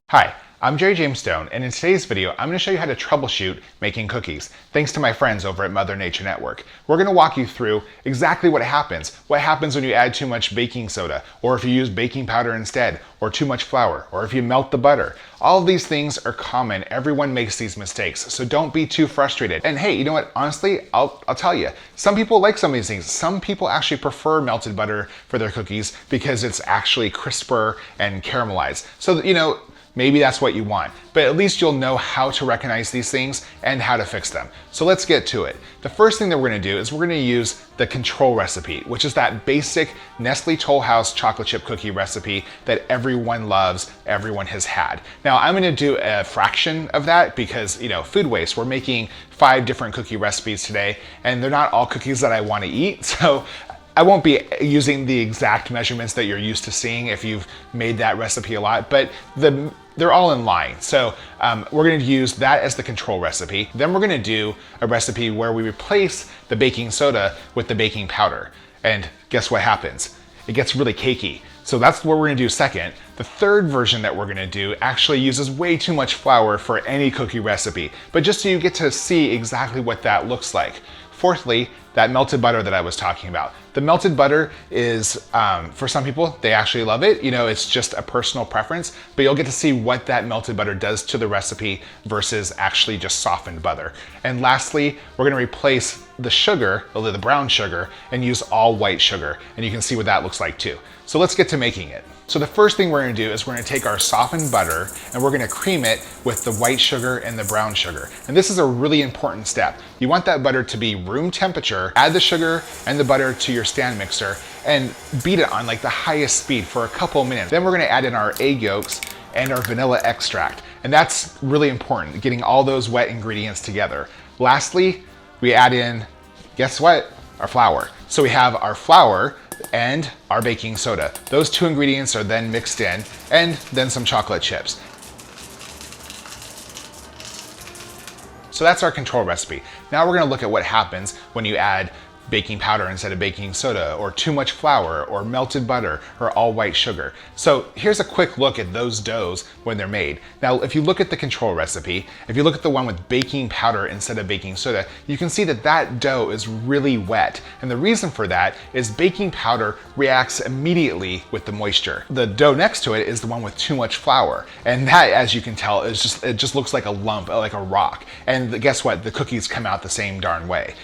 Hi, I'm Jerry James Stone, and in today's video, I'm going to show you how to troubleshoot making cookies, thanks to my friends over at Mother Nature Network. We're going to walk you through exactly what happens when you add too much baking soda, or if you use baking powder instead, or too much flour, or if you melt the butter. All of these things are common. Everyone makes these mistakes, so don't be too frustrated. And hey, you know what? Honestly, I'll tell you, some people like some of these things. Some people actually prefer melted butter for their cookies because it's actually crisper and caramelized. So, maybe that's what you want, but at least you'll know how to recognize these things and how to fix them. So let's get to it. The first thing that we're gonna do is we're gonna use the control recipe, which is that basic Nestle Toll House chocolate chip cookie recipe that everyone loves, everyone has had. Now I'm gonna do a fraction of that because, food waste. We're making 5 different cookie recipes today, and they're not all cookies that I wanna eat, so I won't be using the exact measurements that you're used to seeing if you've made that recipe a lot, but they're all in line. So we're gonna use that as the control recipe. Then we're gonna do a recipe where we replace the baking soda with the baking powder. And guess what happens? It gets really cakey. So that's what we're gonna do second. The third version that we're gonna do actually uses way too much flour for any cookie recipe, but just so you get to see exactly what that looks like. Fourthly, that melted butter that I was talking about. The melted butter is, for some people, they actually love it. It's just a personal preference, but you'll get to see what that melted butter does to the recipe versus actually just softened butter. And lastly, we're gonna replace the sugar, the brown sugar, and use all white sugar. And you can see what that looks like too. So let's get to making it. So the first thing we're gonna do is we're gonna take our softened butter and we're gonna cream it with the white sugar and the brown sugar. And this is a really important step. You want that butter to be room temperature. Add the sugar and the butter to your stand mixer and beat it on like the highest speed for a couple minutes. Then we're gonna add in our egg yolks and our vanilla extract. And that's really important, getting all those wet ingredients together. Lastly, we add in, guess what? Our flour. So we have our flour and our baking soda. Those 2 ingredients are then mixed in, and then some chocolate chips. So that's our control recipe. Now we're gonna look at what happens when you add baking powder instead of baking soda, or too much flour, or melted butter, or all white sugar. So here's a quick look at those doughs when they're made. Now, if you look at the control recipe, if you look at the one with baking powder instead of baking soda, you can see that that dough is really wet. And the reason for that is baking powder reacts immediately with the moisture. The dough next to it is the one with too much flour. And that, as you can tell, it just looks like a lump, like a rock. And guess what? The cookies come out the same darn way.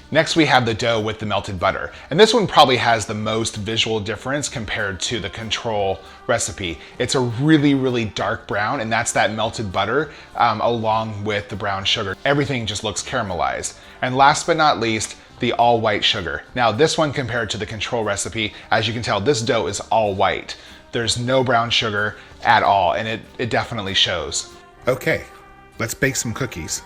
Next, we have the dough with the melted butter. And this one probably has the most visual difference compared to the control recipe. It's a really, really dark brown, and that's that melted butter along with the brown sugar. Everything just looks caramelized. And last but not least, the all white sugar. Now this one compared to the control recipe, as you can tell, this dough is all white. There's no brown sugar at all, and it definitely shows. Okay, let's bake some cookies.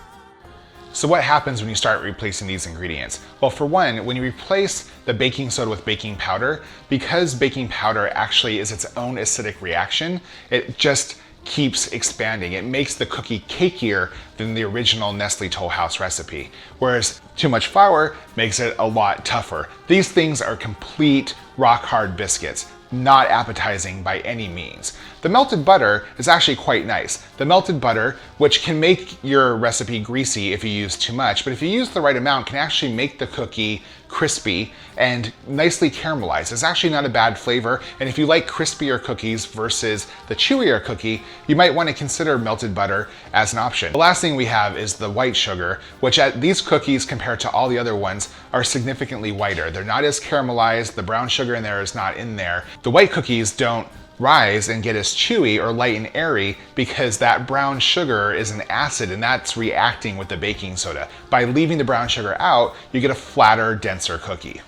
So what happens when you start replacing these ingredients? Well, for one, when you replace the baking soda with baking powder, because baking powder actually is its own acidic reaction, it just keeps expanding. It makes the cookie cakier than the original Nestle Toll House recipe. Whereas too much flour makes it a lot tougher. These things are complete rock hard biscuits, not appetizing by any means. The melted butter is actually quite nice. The melted butter, which can make your recipe greasy if you use too much, but if you use the right amount, can actually make the cookie crispy and nicely caramelized. It's actually not a bad flavor, and if you like crispier cookies versus the chewier cookie, you might want to consider melted butter as an option. The last thing we have is the white sugar, which these cookies compared to all the other ones are significantly whiter. They're not as caramelized, the brown sugar in there is not in there. The white cookies don't rise and get as chewy or light and airy because that brown sugar is an acid and that's reacting with the baking soda. By leaving the brown sugar out, you get a flatter, denser cookie.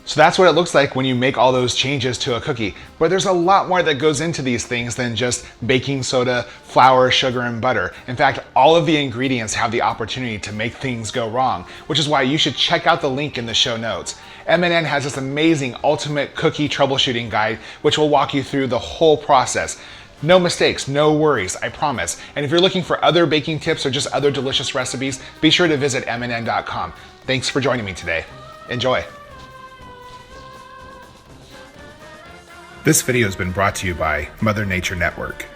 So that's what it looks like when you make all those changes to a cookie. But there's a lot more that goes into these things than just baking soda, flour, sugar, and butter. In fact, all of the ingredients have the opportunity to make things go wrong, which is why you should check out the link in the show notes. M&N has this amazing ultimate cookie troubleshooting guide, which will walk you through the whole process. No mistakes, no worries, I promise. And if you're looking for other baking tips or just other delicious recipes, be sure to visit mnn.com. Thanks for joining me today. Enjoy. This video has been brought to you by Mother Nature Network.